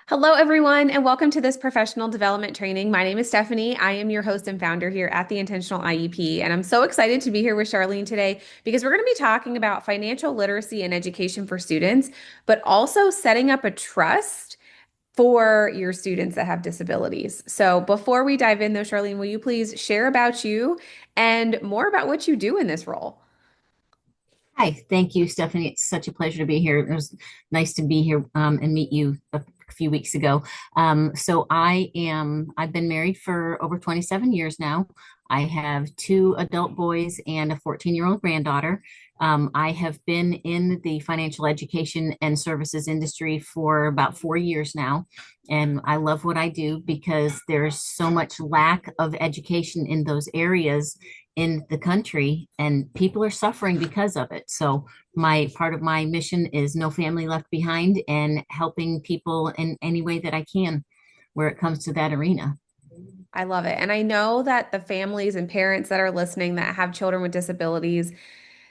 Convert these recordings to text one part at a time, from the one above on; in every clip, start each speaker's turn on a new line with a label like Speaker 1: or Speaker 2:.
Speaker 1: Hello, everyone, and welcome to this professional development training. My name is Stephanie. I am your host and founder here at the Intentional IEP, and I'm so excited to be here with Charlene today because we're going to be talking about financial literacy and education for students, but also setting up a trust for your students that have disabilities. So before we dive in, though, Charlene, will you please share about you and more about what you do in this role?
Speaker 2: Hi, thank you, Stephanie. It's such a pleasure to be here. It was nice to be here and meet you a few weeks ago. I've been married for over 27 years now. I have two adult boys and a 14-year-old granddaughter. I have been in the financial education and services industry for about 4 years now. And I love what I do because there's so much lack of education in those areas in the country, and people are suffering because of it. So my part of my mission is no family left behind and helping people in any way that I can where it comes to that arena.
Speaker 1: I love it. And I know that the families and parents that are listening that have children with disabilities,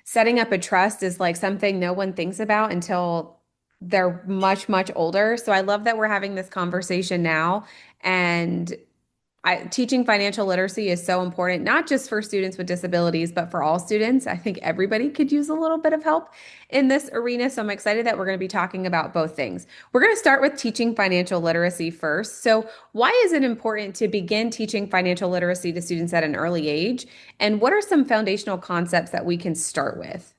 Speaker 1: setting up a trust is like something no one thinks about until they're much, much older. So I love that we're having this conversation now. And teaching financial literacy is so important, not just for students with disabilities, but for all students. I think everybody could use a little bit of help in this arena. So I'm excited that we're going to be talking about both things. We're going to start with teaching financial literacy first. So, why is it important to begin teaching financial literacy to students at an early age? And what are some foundational concepts that we can start with?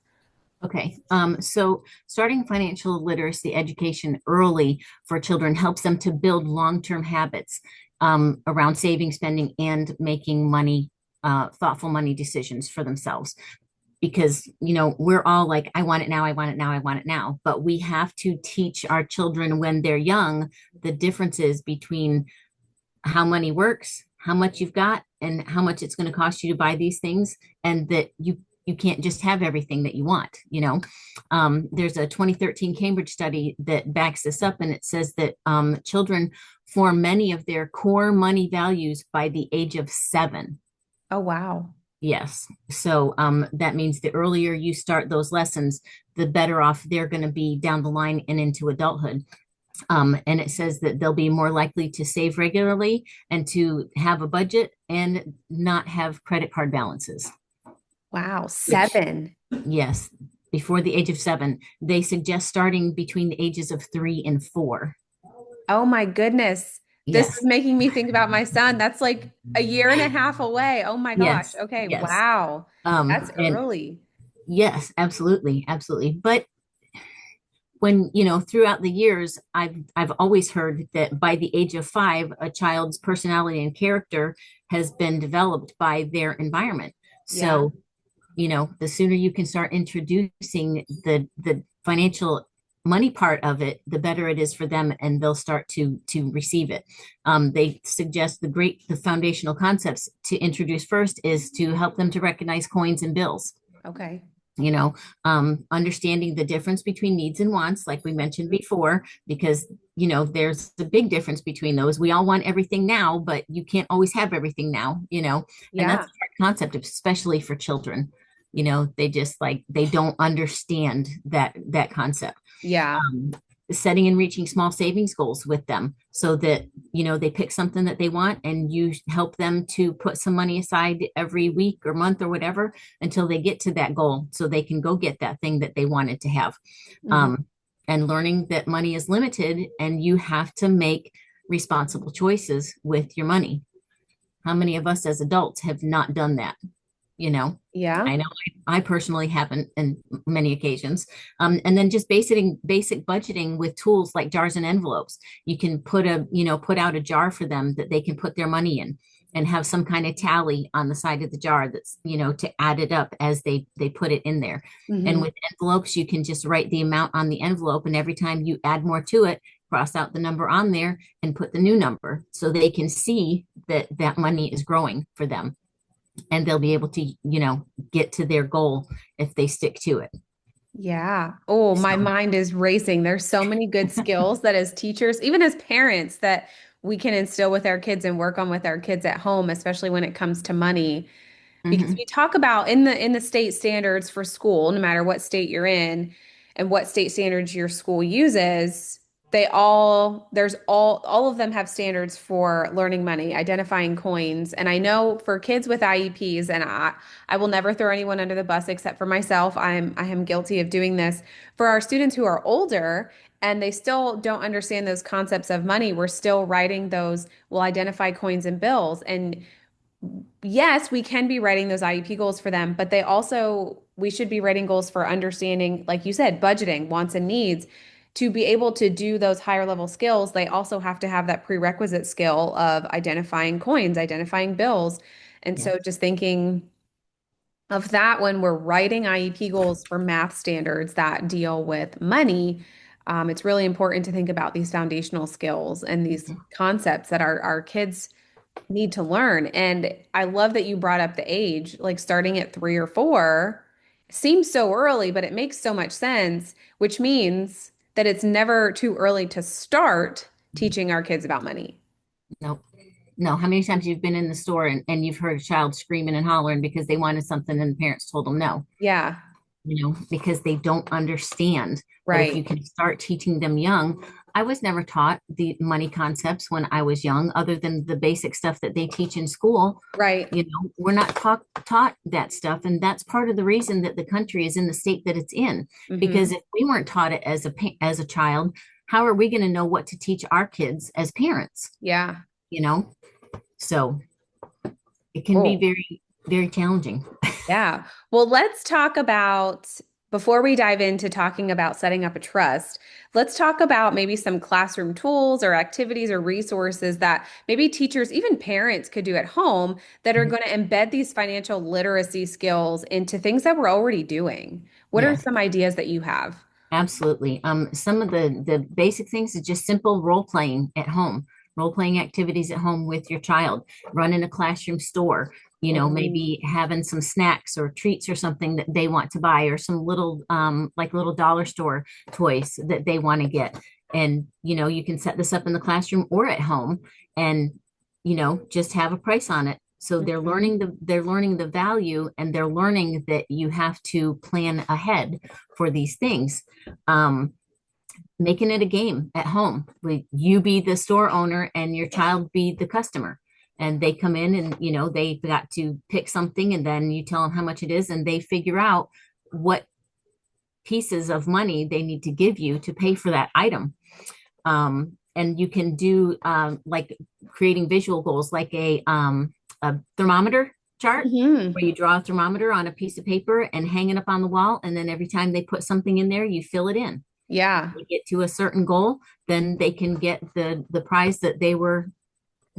Speaker 2: Okay, so starting financial literacy education early for children helps them to build long-term habits around saving, spending, and making money, thoughtful money decisions for themselves. Because, we're all like, I want it now, I want it now, I want it now. But we have to teach our children when they're young the differences between how money works, how much you've got, and how much it's going to cost you to buy these things, and that you can't just have everything that you want. There's a 2013 Cambridge study that backs this up, and it says that children form many of their core money values by the age of 7.
Speaker 1: Oh, wow.
Speaker 2: Yes. So that means the earlier you start those lessons, the better off they're going to be down the line and into adulthood. And it says that they'll be more likely to save regularly and to have a budget and not have credit card balances,
Speaker 1: Wow.
Speaker 2: which,
Speaker 1: 7.
Speaker 2: yes, before the age of 7, they suggest starting between the ages of 3 and 4.
Speaker 1: Oh my goodness. This is
Speaker 2: Yes,
Speaker 1: making me think about my son. That's like a year and a half away. Oh my gosh.
Speaker 2: yes,
Speaker 1: Okay.
Speaker 2: yes.
Speaker 1: Wow. That's
Speaker 2: And
Speaker 1: early.
Speaker 2: yes, absolutely, absolutely. But when throughout the years, I've always heard that by the age of 5 a child's personality and character has been developed by their environment.
Speaker 1: Yeah.
Speaker 2: So the sooner you can start introducing the financial money part of it, the better it is for them, and they'll start to receive it. They suggest the foundational concepts to introduce first is to help them to recognize coins and bills.
Speaker 1: Okay.
Speaker 2: Understanding the difference between needs and wants, like we mentioned before, because there's a big difference between those. We all want everything now, but you can't always have everything now. And that's
Speaker 1: Yeah.
Speaker 2: a hard concept, especially for children. They just like they don't understand that concept.
Speaker 1: Yeah.
Speaker 2: um, Setting and reaching small savings goals with them so that they pick something that they want, and you help them to put some money aside every week or month or whatever until they get to that goal so they can go get that thing that they wanted to have.
Speaker 1: Mhm.
Speaker 2: um, and learning that money is limited and you have to make responsible choices with your money. How many of us as adults have not done that? you know
Speaker 1: Yeah.
Speaker 2: I know I personally haven't in many occasions. And then just basic budgeting with tools like jars and envelopes. You can put out a jar for them that they can put their money in and have some kind of tally on the side of the jar that's to add it up as they put it in there. And
Speaker 1: Hmm.
Speaker 2: with envelopes, you can just write the amount on the envelope, and every time you add more to it, cross out the number on there and put the new number so they can see that that money is growing for them, and they'll be able to get to their goal if they stick to it.
Speaker 1: Yeah. Oh, my
Speaker 2: So
Speaker 1: mind is racing. There's so many good skills that as teachers, even as parents, that we can instill with our kids and work on with our kids at home, especially when it comes to money. Because
Speaker 2: mhm.
Speaker 1: we talk about in the state standards for school, no matter what state you're in and what state standards your school uses, there's all of them have standards for learning money, identifying coins. And I know for kids with IEPs, and I will never throw anyone under the bus except for myself. I am guilty of doing this. For our students who are older and they still don't understand those concepts of money, we're still writing those, we'll identify coins and bills. And yes, we can be writing those IEP goals for them, but we should be writing goals for understanding, like you said, budgeting, wants and needs. To be able to do those higher level skills, they also have to have that prerequisite skill of identifying coins, identifying bills. And
Speaker 2: Yeah.
Speaker 1: so just thinking of that when we're writing IEP goals for math standards that deal with money, it's really important to think about these foundational skills and these
Speaker 2: Mhm.
Speaker 1: concepts that our kids need to learn. And I love that you brought up the age, like starting at 3 or 4 seems so early, but it makes so much sense, which means that it's never too early to start teaching our kids about money.
Speaker 2: No, no. How many times you've been in the store and you've heard a child screaming and hollering because they wanted something and the parents told them no,
Speaker 1: Yeah,
Speaker 2: because they don't understand. But if you
Speaker 1: right,
Speaker 2: can start teaching them young, I was never taught the money concepts when I was young, other than the basic stuff that they teach in school.
Speaker 1: right.
Speaker 2: We're not taught that stuff, and that's part of the reason that the country is in the state that it's in. Because
Speaker 1: Hmm.
Speaker 2: if we weren't taught it as a child, how are we going to know what to teach our kids as parents?
Speaker 1: Yeah,
Speaker 2: You know, so it can be
Speaker 1: cool.
Speaker 2: very, very challenging.
Speaker 1: Yeah. Well, let's talk about, before we dive into talking about setting up a trust, let's talk about maybe some classroom tools or activities or resources that maybe teachers, even parents could do at home that are going to embed these financial literacy skills into things that we're already doing. What are
Speaker 2: Yes.
Speaker 1: some ideas that you have?
Speaker 2: Absolutely. Some of the basic things is just simple role playing at home, role playing activities at home with your child, running a classroom store,
Speaker 1: Oh,
Speaker 2: maybe having some snacks or treats or something that they want to buy, or some little like little dollar store toys that they want to get. And you can set this up in the classroom or at home and just have a price on it. So
Speaker 1: mhm.
Speaker 2: they're learning the value, and they're learning that you have to plan ahead for these things. um, Making it a game at home. You be the store owner and your child be the customer. And they come in and, they've got to pick something, and then you tell them how much it is, and they figure out what pieces of money they need to give you to pay for that item. And you can do like creating visual goals, like a thermometer chart,
Speaker 1: Mhm.
Speaker 2: where you draw a thermometer on a piece of paper and hang it up on the wall. And then every time they put something in there, you fill it in.
Speaker 1: Yeah.
Speaker 2: They get to a certain goal, then they can get the prize that they were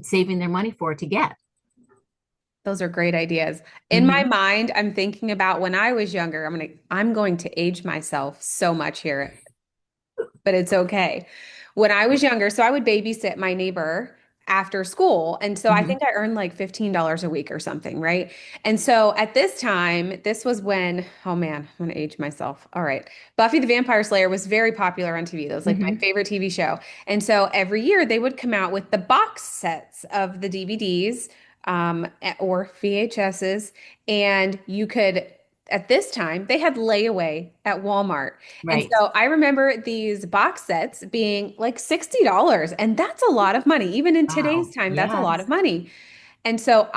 Speaker 2: saving their money for to get.
Speaker 1: Those are great ideas. In my
Speaker 2: Hmm.
Speaker 1: mind, I'm thinking about when I was younger. I'm going to age myself so much here, but it's okay. When I was younger, so I would babysit my neighbor after school. And so I
Speaker 2: Hmm.
Speaker 1: think I earned like $15 a week or something, right? And so at this time, this was when, oh man, I'm gonna age myself. All right. Buffy the Vampire Slayer was very popular on TV. That was like my
Speaker 2: Hmm.
Speaker 1: favorite TV show. And so every year they would come out with the box sets of the DVDs or VHSs. And you could, at this time, they had layaway at Walmart. And
Speaker 2: Right.
Speaker 1: so I remember these box sets being like $60, and that's a lot of money. Even in today's
Speaker 2: Wow.
Speaker 1: time, that's a lot of
Speaker 2: Yes.
Speaker 1: money. And so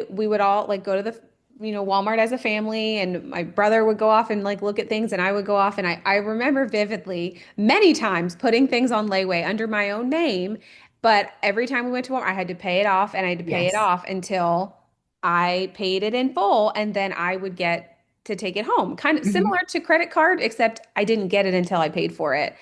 Speaker 1: we would all like go to Walmart as a family, and my brother would go off and like look at things, and I would go off. And I remember vividly many times putting things on layaway under my own name. But every time we went to Walmart, I had to pay it off, and I had to pay it
Speaker 2: Yes.
Speaker 1: off until I paid it in full, and then I would get to take it home. Kind of
Speaker 2: Hmm.
Speaker 1: similar to credit card, except I didn't get it until I paid for it.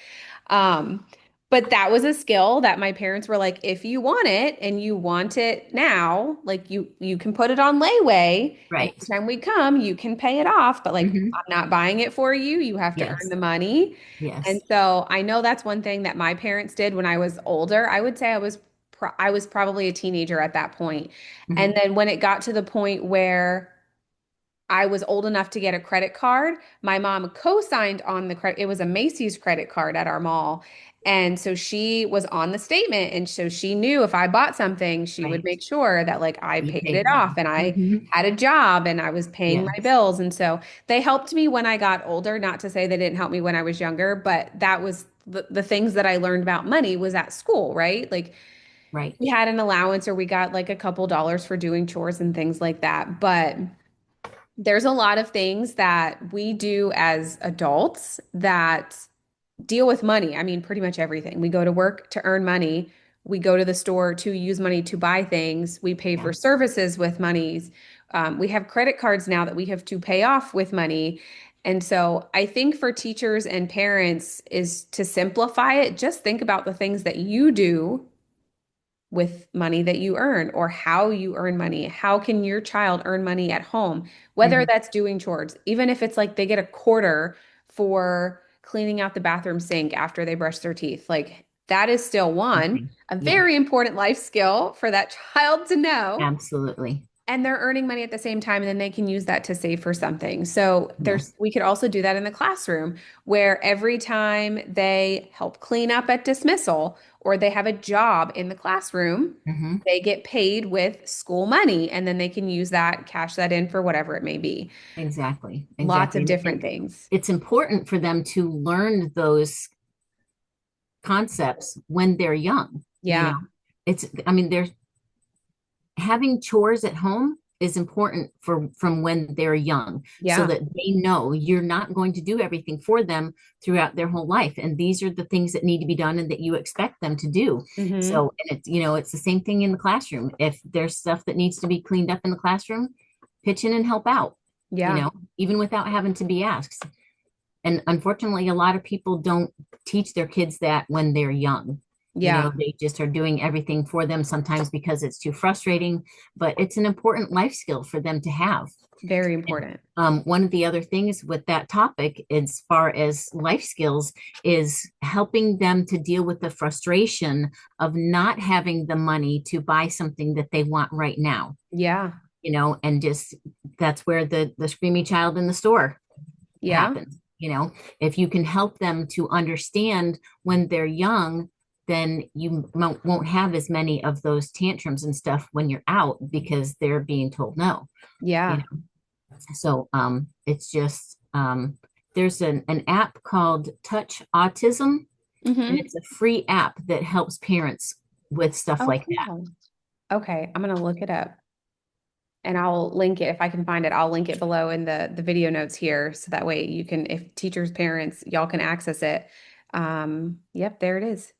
Speaker 1: Um, but that was a skill that my parents were like, if you want it and you want it now, like you can put it on layaway, and
Speaker 2: Right.
Speaker 1: each time we come, you can pay it off. But like,
Speaker 2: Hmm.
Speaker 1: I'm not buying it for you. You have to earn
Speaker 2: Yes.
Speaker 1: the money. And
Speaker 2: Yes.
Speaker 1: so I know that's one thing that my parents did when I was older. I would say I was probably a teenager at that point. And
Speaker 2: Hmm.
Speaker 1: then when it got to the point where I was old enough to get a credit card. My mom co-signed on the credit. It was a Macy's credit card at our mall. And so she was on the statement. And so she knew if I bought something, she would
Speaker 2: Right.
Speaker 1: make sure that like I
Speaker 2: You
Speaker 1: paid
Speaker 2: pay
Speaker 1: it
Speaker 2: for
Speaker 1: off
Speaker 2: it.
Speaker 1: and I
Speaker 2: Hmm.
Speaker 1: had a job and I was paying my
Speaker 2: Yes.
Speaker 1: bills. And so they helped me when I got older. Not to say they didn't help me when I was younger, but that was the things that I learned about money was at school, right? Like
Speaker 2: Right.
Speaker 1: we had an allowance or we got like a couple dollars for doing chores and things like that. But there's a lot of things that we do as adults that deal with money. I mean, pretty much everything. We go to work to earn money. We go to the store to use money to buy things. We pay
Speaker 2: Yeah.
Speaker 1: for services with monies. We have credit cards now that we have to pay off with money. And so I think for teachers and parents is to simplify it. Just think about the things that you do with money that you earn or how you earn money. How can your child earn money at home? Whether
Speaker 2: Mhm.
Speaker 1: that's doing chores, even if it's like they get a quarter for cleaning out the bathroom sink after they brush their teeth. Like that is still one,
Speaker 2: Something.
Speaker 1: a
Speaker 2: Yeah,
Speaker 1: very important life skill for that child to know.
Speaker 2: absolutely.
Speaker 1: And they're earning money at the same time, and then they can use that to save for something. So
Speaker 2: Yes.
Speaker 1: we could also do that in the classroom where every time they help clean up at dismissal or they have a job in the classroom,
Speaker 2: Hmm.
Speaker 1: they get paid with school money, and then they can use that, cash that in for whatever it may be.
Speaker 2: Exactly.
Speaker 1: Lots
Speaker 2: Exactly.
Speaker 1: of different
Speaker 2: And
Speaker 1: things.
Speaker 2: it's important for them to learn those concepts when they're young. You
Speaker 1: Yeah.
Speaker 2: know, I mean, there's having chores at home is important for from when they're young so
Speaker 1: Yeah.
Speaker 2: that they know you're not going to do everything for them throughout their whole life, and these are the things that need to be done and that you expect them to do.
Speaker 1: Hmm.
Speaker 2: So, and it's, it's the same thing in the classroom. If there's stuff that needs to be cleaned up in the classroom, pitch in and help out, you
Speaker 1: Yeah.
Speaker 2: know even without having to be asked. And unfortunately, a lot of people don't teach their kids that when they're young.
Speaker 1: Yeah.
Speaker 2: They just are doing everything for them sometimes because it's too frustrating, but it's an important life skill for them to have.
Speaker 1: Very
Speaker 2: And
Speaker 1: important.
Speaker 2: one of the other things with that topic, as far as life skills, is helping them to deal with the frustration of not having the money to buy something that they want right now.
Speaker 1: Yeah.
Speaker 2: And just that's where the screamy child in the store
Speaker 1: Yeah.
Speaker 2: happens. If you can help them to understand when they're young, then you won't have as many of those tantrums and stuff when you're out because they're being told no. you
Speaker 1: Yeah.
Speaker 2: know so it's just there's an app called Touch Autism, and
Speaker 1: Hmm.
Speaker 2: it's a free app that helps parents with stuff
Speaker 1: Oh,
Speaker 2: like that.
Speaker 1: cool. Okay. I'm gonna look it up. And I'll link it if I can find it. I'll link it below in the video notes here, so that way you can, if teachers, parents, y'all can access it. Yep, there it is.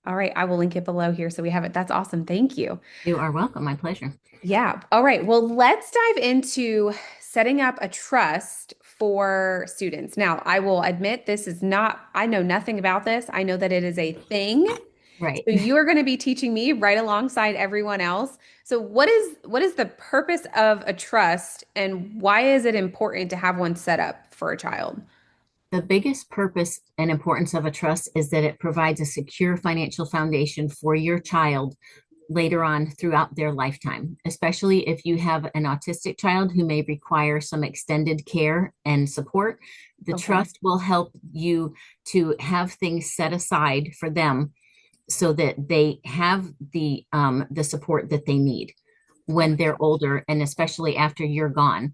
Speaker 1: All right, I will link it below here so we have it. That's awesome. Thank you.
Speaker 2: You are welcome. My pleasure.
Speaker 1: Yeah. All right. Well, let's dive into setting up a trust for students. Now, I will admit this is not, I know nothing about this. I know that it is a thing.
Speaker 2: Right.
Speaker 1: So you are going to be teaching me right alongside everyone else. So what is the purpose of a trust and why is it important to have one set up for a child?
Speaker 2: The biggest purpose and importance of a trust is that it provides a secure financial foundation for your child later on throughout their lifetime, especially if you have an autistic child who may require some extended care and support. The
Speaker 1: Okay.
Speaker 2: trust will help you to have things set aside for them so that they have the support that they need when
Speaker 1: Okay.
Speaker 2: they're older, and especially after you're gone.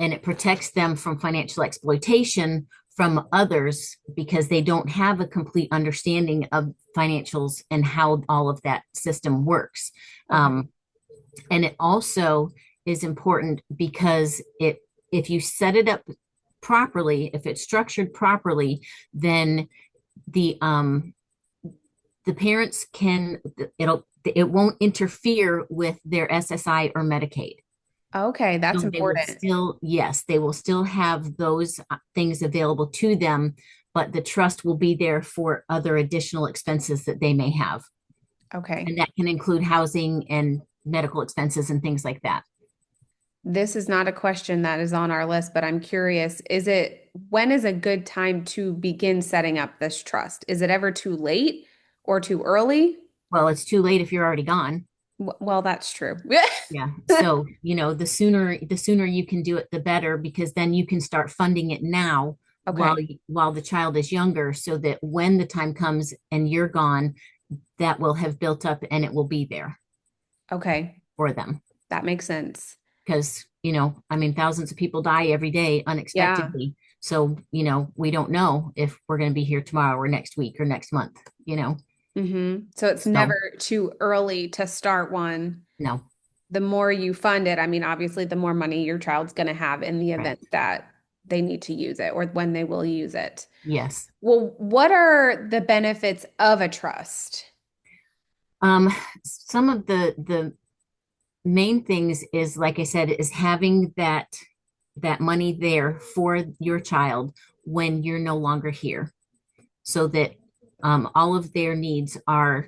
Speaker 2: And it protects them from financial exploitation from others because they don't have a complete understanding of financials and how all of that system works.
Speaker 1: Okay.
Speaker 2: Um, and it also is important because if you set it up properly, if it's structured properly, then the the parents can it won't interfere with their SSI or Medicaid.
Speaker 1: Okay, that's
Speaker 2: So they will
Speaker 1: important.
Speaker 2: still, yes, they will still have those things available to them, but the trust will be there for other additional expenses that they may have.
Speaker 1: Okay.
Speaker 2: And that can include housing and medical expenses and things like that.
Speaker 1: This is not a question that is on our list, but I'm curious, when is a good time to begin setting up this trust? Is it ever too late or too early?
Speaker 2: Well, it's too late if you're already gone.
Speaker 1: Well, that's true.
Speaker 2: Yeah. So, the sooner you can do it, the better, because then you can start funding it now while
Speaker 1: Okay.
Speaker 2: while the child is younger, so that when the time comes and you're gone, that will have built up and it will be there
Speaker 1: Okay.
Speaker 2: for them.
Speaker 1: That makes sense.
Speaker 2: Because, I mean, thousands of people die every day
Speaker 1: Yeah.
Speaker 2: unexpectedly. So, we don't know if we're going to be here tomorrow or next week or next month.
Speaker 1: So it's never
Speaker 2: So,
Speaker 1: too early to start one.
Speaker 2: no,
Speaker 1: The more you fund it, I mean, obviously, the more money your child's going to have in the
Speaker 2: right.
Speaker 1: event that they need to use it or when they will use it.
Speaker 2: Yes.
Speaker 1: Well, what are the benefits of a trust?
Speaker 2: Um, some of the main things is, like I said, is having that money there for your child when you're no longer here, so that all of their needs are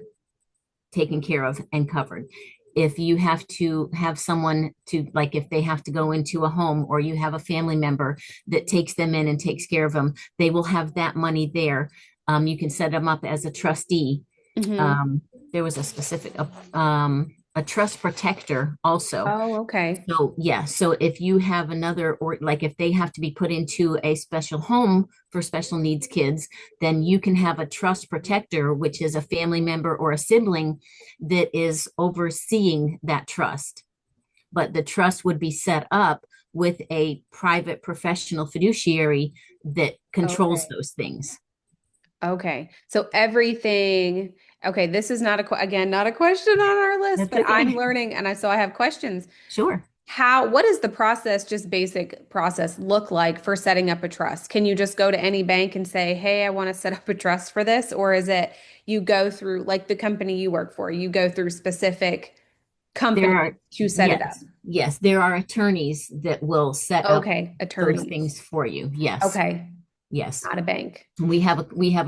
Speaker 2: taken care of and covered. If you have to have someone to, like, if they have to go into a home or you have a family member that takes them in and takes care of them, they will have that money there. You can set them up as a trustee.
Speaker 1: Hmm.
Speaker 2: um, there was a specific a trust protector also.
Speaker 1: Oh, okay.
Speaker 2: So yeah, so if you have another, or like if they have to be put into a special home for special needs kids, then you can have a trust protector, which is a family member or a sibling that is overseeing that trust. But the trust would be set up with a private professional fiduciary that controls
Speaker 1: Okay.
Speaker 2: those things.
Speaker 1: Okay. So everything, okay, this is not again, not a question on our list,
Speaker 2: That's
Speaker 1: but I'm
Speaker 2: okay.
Speaker 1: learning and so I have questions.
Speaker 2: Sure.
Speaker 1: What is the process, just basic process, look like for setting up a trust? Can you just go to any bank and say, hey, I want to set up a trust for this? Or is it you go through, like the company you work for, you go through specific
Speaker 2: There
Speaker 1: companies
Speaker 2: are,
Speaker 1: to set it up?
Speaker 2: yes, yes, there are attorneys that will set up
Speaker 1: Okay,
Speaker 2: those
Speaker 1: attorneys.
Speaker 2: things for you. Yes,
Speaker 1: Okay,
Speaker 2: yes.
Speaker 1: not a bank.
Speaker 2: We have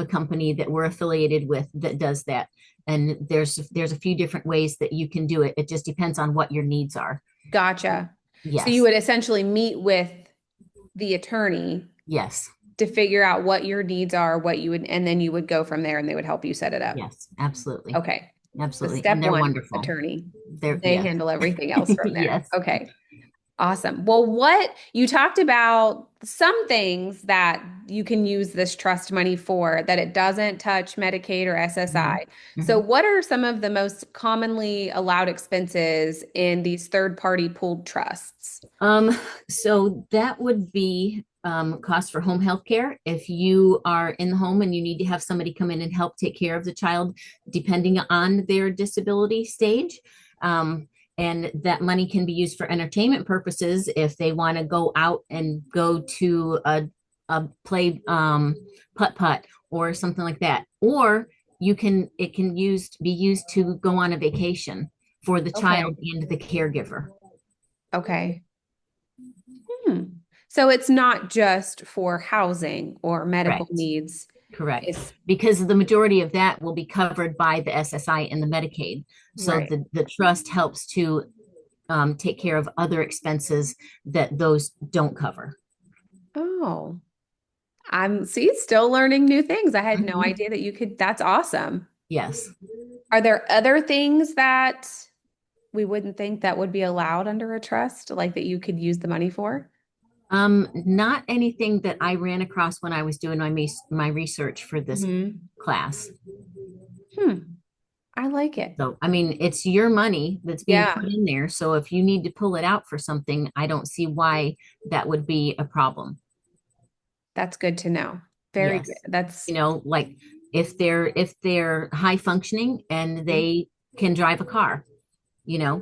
Speaker 2: a company that we're affiliated with that does that. And there's a few different ways that you can do it. It just depends on what your needs are.
Speaker 1: Gotcha. So you
Speaker 2: Yes,
Speaker 1: would essentially meet with the attorney
Speaker 2: yes,
Speaker 1: to figure out what your needs are, what you would, and then you would go from there and they would help you set it up.
Speaker 2: yes, absolutely.
Speaker 1: Okay. So
Speaker 2: Absolutely. And
Speaker 1: step
Speaker 2: they're
Speaker 1: one,
Speaker 2: wonderful.
Speaker 1: attorney. They
Speaker 2: Yes.
Speaker 1: handle everything else from there.
Speaker 2: Yes.
Speaker 1: Okay. Awesome. Well, what you talked about some things that you can use this trust money for that it doesn't touch Medicaid or
Speaker 2: Mhm.
Speaker 1: SSI. So
Speaker 2: Mhm.
Speaker 1: what are some of the most commonly allowed expenses in these third-party pooled trusts?
Speaker 2: Um, so that would be cost for home health care. If you are in the home and you need to have somebody come in and help take care of the child, depending on their disability stage. Um, and that money can be used for entertainment purposes if they want to go out and go to a play putt-putt or something like that. Or it can be used to go on a vacation for the
Speaker 1: Okay.
Speaker 2: child and the caregiver.
Speaker 1: Okay. Hmm. So it's not just for housing or medical
Speaker 2: Correct.
Speaker 1: needs.
Speaker 2: Correct.
Speaker 1: It's
Speaker 2: Because the majority of that will be covered by the SSI and the Medicaid. So
Speaker 1: right.
Speaker 2: the trust helps to take care of other expenses that those don't cover.
Speaker 1: Oh, I'm see, still learning new things. I had no
Speaker 2: Mhm.
Speaker 1: idea that you could. That's awesome.
Speaker 2: Yes.
Speaker 1: Are there other things that we wouldn't think that would be allowed under a trust, like that you could use the money for?
Speaker 2: Not anything that I ran across when I was doing my research for this
Speaker 1: Hmm.
Speaker 2: class.
Speaker 1: Hmm. I like it.
Speaker 2: So, I mean, it's your money that's being put
Speaker 1: Yeah,
Speaker 2: in there. So if you need to pull it out for something, I don't see why that would be a problem.
Speaker 1: that's good to know. Very good.
Speaker 2: Yes.
Speaker 1: That's
Speaker 2: Like if they're high functioning and they can drive a car, you know,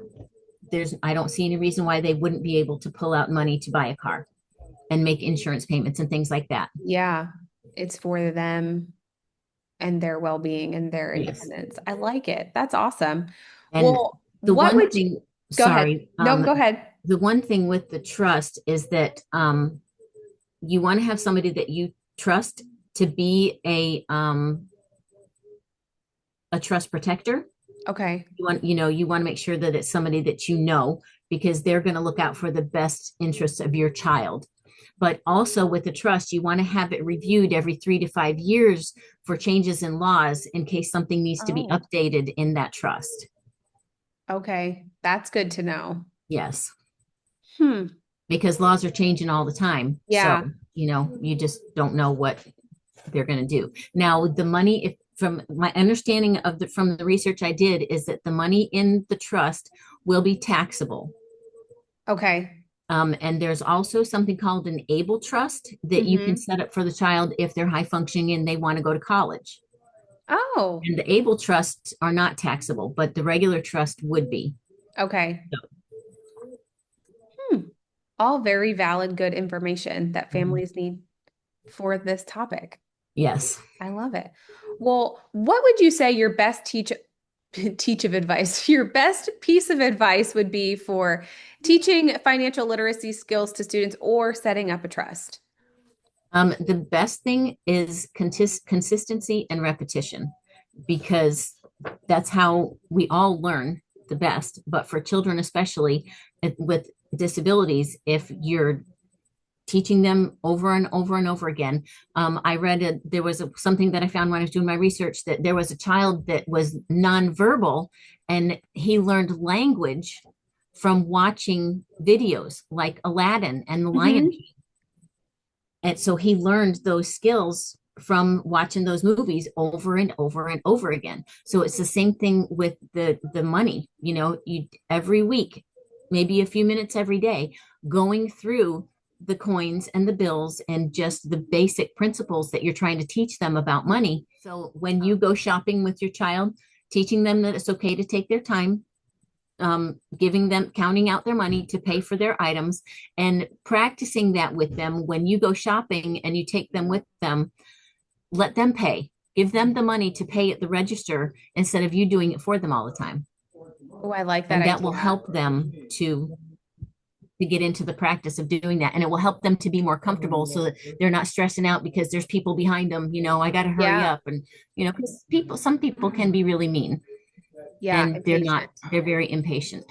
Speaker 2: I don't see any reason why they wouldn't be able to pull out money to buy a car and make insurance payments and things like that.
Speaker 1: yeah, it's for them and their well-being and their
Speaker 2: Yes.
Speaker 1: independence. I like it. That's awesome.
Speaker 2: And
Speaker 1: Well,
Speaker 2: the
Speaker 1: what
Speaker 2: one
Speaker 1: would you
Speaker 2: thing,
Speaker 1: go ahead?
Speaker 2: sorry,
Speaker 1: No, go ahead.
Speaker 2: the one thing with the trust is that you want to have somebody that you trust to be a trust protector.
Speaker 1: Okay.
Speaker 2: You want to make sure that it's somebody that you know, because they're going to look out for the best interests of your child. But also with the trust, you want to have it reviewed every 3 to 5 years for changes in laws in case something needs to be
Speaker 1: Oh,
Speaker 2: updated in that trust.
Speaker 1: okay. That's good to know.
Speaker 2: Yes,
Speaker 1: Hmm.
Speaker 2: because laws are changing all the time. So,
Speaker 1: Yeah.
Speaker 2: you just don't know what they're going to do. Now, the money, if from my understanding from the research I did, is that the money in the trust will be taxable.
Speaker 1: Okay.
Speaker 2: And there's also something called an able trust that you can
Speaker 1: Mm-hmm.
Speaker 2: set up for the child if they're high functioning and they want to go to college.
Speaker 1: Oh,
Speaker 2: And the able trusts are not taxable, but the regular trust would be.
Speaker 1: okay.
Speaker 2: So,
Speaker 1: Hmm. All very valid, good information that
Speaker 2: mhm.
Speaker 1: families need for this topic.
Speaker 2: Yes.
Speaker 1: I love it. Well, what would you say your best teach of advice, your best piece of advice would be for teaching financial literacy skills to students or setting up a trust?
Speaker 2: The best thing is consistency and repetition because that's how we all learn the best. But for children, especially with disabilities, if you're teaching them over and over and over again. I read there was something that I found when I was doing my research that there was a child that was nonverbal and he learned language from watching videos like Aladdin and The Lion
Speaker 1: Hmm.
Speaker 2: King. And so he learned those skills from watching those movies over and over and over again. So it's the same thing with the money. You every week, maybe a few minutes every day, going through the coins and the bills and just the basic principles that you're trying to teach them about money. So when you go shopping with your child, teaching them that it's okay to take their time, giving them counting out their money to pay for their items and practicing that with them when you go shopping and you take them with them, let them pay, give them the money to pay at the register instead of you doing it for them all the time,
Speaker 1: Oh, I like that
Speaker 2: and that will
Speaker 1: idea.
Speaker 2: help them to get into the practice of doing that, and it will help them to be more comfortable so that they're not stressing out because there's people behind them, I got to hurry
Speaker 1: Yeah.
Speaker 2: up. And because some people can be really mean,
Speaker 1: Yeah.
Speaker 2: and
Speaker 1: Impatient.
Speaker 2: they're very impatient.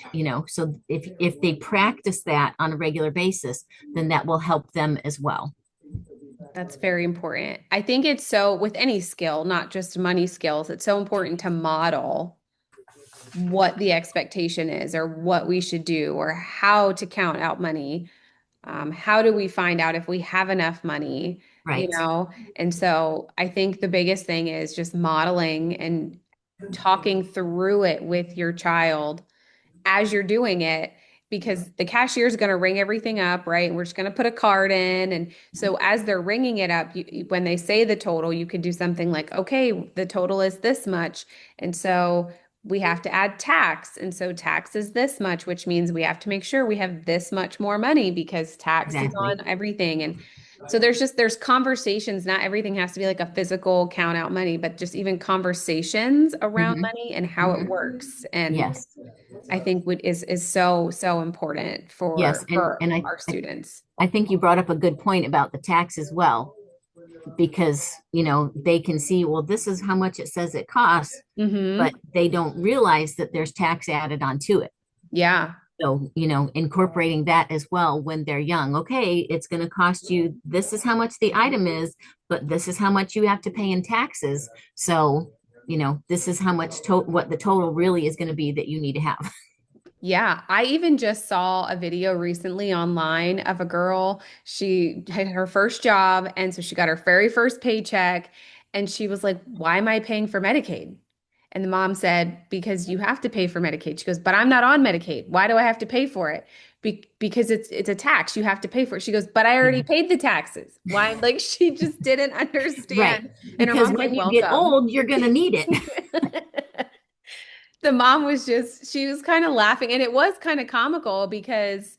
Speaker 2: So if they practice that on a regular basis, then that will help them as well.
Speaker 1: That's very important. I think it's so with any skill, not just money skills, it's so important to model what the expectation is or what we should do or how to count out money. How do we find out if we have enough money, you
Speaker 2: Right.
Speaker 1: know? And so I think the biggest thing is just modeling and talking through it with your child as you're doing it because the cashier is going to ring everything up, right? And we're just going to put a card in. And so as they're ringing it up, when they say the total, you could do something like, okay, the total is this much. And so we have to add tax. And so tax is this much, which means we have to make sure we have this much more money because tax is
Speaker 2: Exactly.
Speaker 1: on everything. And so there's conversations. Not everything has to be like a physical count out money, but just even conversations around
Speaker 2: Hmm.
Speaker 1: money and how it
Speaker 2: Hmm.
Speaker 1: works. And
Speaker 2: Yes.
Speaker 1: I think would is so important
Speaker 2: Yes. and
Speaker 1: for
Speaker 2: and
Speaker 1: our students.
Speaker 2: I think you brought up a good point about the tax as well, because they can see, well, this is how much it says it costs, but
Speaker 1: Hmm.
Speaker 2: they don't realize that there's tax added onto it.
Speaker 1: Yeah.
Speaker 2: So, incorporating that as well when they're young. Okay, it's going to cost you, this is how much the item is, but this is how much you have to pay in taxes. So, this is how much what the total really is going to be that you need to have.
Speaker 1: Yeah, I even just saw a video recently online of a girl. She had her first job, and so she got her very first paycheck, and she was like, "Why am I paying for Medicaid?" And the mom said, "Because you have to pay for Medicaid." She goes, "But I'm not on Medicaid. Why do I have to pay for it?" Because it's a tax. You have to pay for it. She goes, "But I already
Speaker 2: Yeah.
Speaker 1: paid the taxes. Why?" Like she just didn't
Speaker 2: Right.
Speaker 1: understand. And her
Speaker 2: Because
Speaker 1: mom's like,
Speaker 2: when you get
Speaker 1: "Welcome."
Speaker 2: old, you're going to need it.
Speaker 1: The mom was just, she was kind of laughing, and it was kind of comical because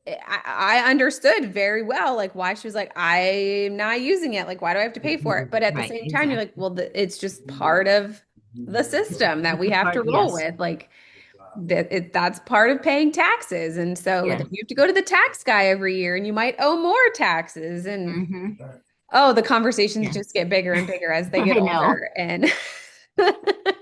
Speaker 1: I understood very well, like, why she was like, I'm not using it. Like, why do I have to pay for it? But at the
Speaker 2: Right.
Speaker 1: same time, you're like,
Speaker 2: Exactly.
Speaker 1: well, it's just part of the system that
Speaker 2: It's
Speaker 1: we
Speaker 2: a
Speaker 1: have to
Speaker 2: part.
Speaker 1: roll
Speaker 2: Yes.
Speaker 1: with. Like, that's part of paying taxes. And so then
Speaker 2: Yes.
Speaker 1: you have to go to the tax guy every year, and you might owe more taxes. And
Speaker 2: Hmm.
Speaker 1: oh, the conversations just
Speaker 2: Yes.
Speaker 1: get bigger and bigger as they get
Speaker 2: I know.
Speaker 1: older. And
Speaker 2: I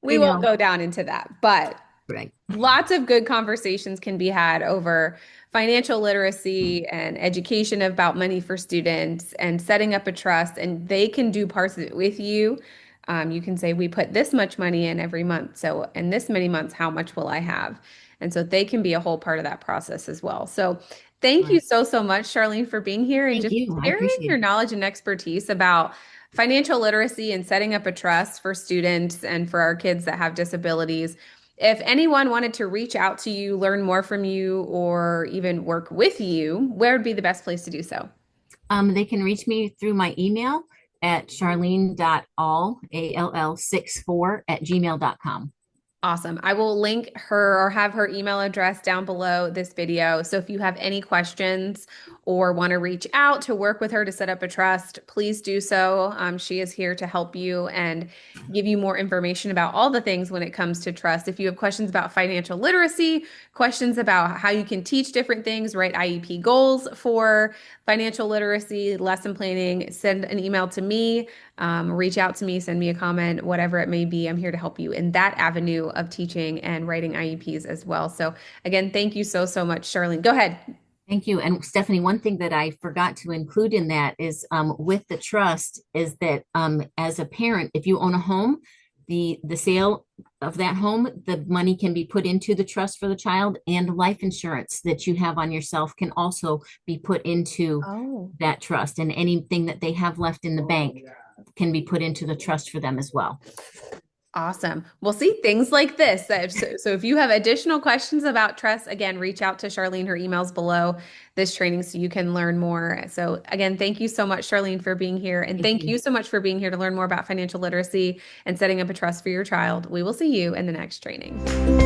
Speaker 1: we won't
Speaker 2: know.
Speaker 1: go down into that. But
Speaker 2: Right.
Speaker 1: lots of good conversations can be had over financial literacy and education about money for students and setting up a trust. And they can do parts of it with you. You can say, we put this much money in every month. So, in this many months, how much will I have? And so they can be a whole part of that process as well. So, thank you
Speaker 2: Right.
Speaker 1: so much, Charlene, for being here and
Speaker 2: Thank
Speaker 1: just
Speaker 2: you. I
Speaker 1: sharing
Speaker 2: appreciate
Speaker 1: your
Speaker 2: it.
Speaker 1: knowledge and expertise about financial literacy and setting up a trust for students and for our kids that have disabilities. If anyone wanted to reach out to you, learn more from you, or even work with you, where would be the best place to do so?
Speaker 2: They can reach me through my email at charlene.all, ALL 64 at gmail.com.
Speaker 1: Awesome. I will link her or have her email address down below this video. So if you have any questions or want to reach out to work with her to set up a trust, please do so. She is here to help you and give you more information about all the things when it comes to trust. If you have questions about financial literacy, questions about how you can teach different things, write IEP goals for financial literacy, lesson planning, send an email to me, reach out to me, send me a comment, whatever it may be. I'm here to help you in that avenue of teaching and writing IEPs as well. So, again, thank you so, so much, Charlene. Go ahead.
Speaker 2: Thank you. And Stephanie, one thing that I forgot to include in that is with the trust is that as a parent, if you own a home, the sale of that home, the money can be put into the trust for the child, and life insurance that you have on yourself can also be put into
Speaker 1: Oh.
Speaker 2: that trust. And anything that they have left in the bank can be put into the trust for them as well.
Speaker 1: Awesome. We'll see things like this. So if you have additional questions about trust, again, reach out to Charlene. Her email's below this training so you can learn more. So again, thank you so much, Charlene, for being here. And
Speaker 2: Thank
Speaker 1: thank
Speaker 2: you.
Speaker 1: you so much for being here to learn more about financial literacy and setting up a trust for your child. We will see you in the next training.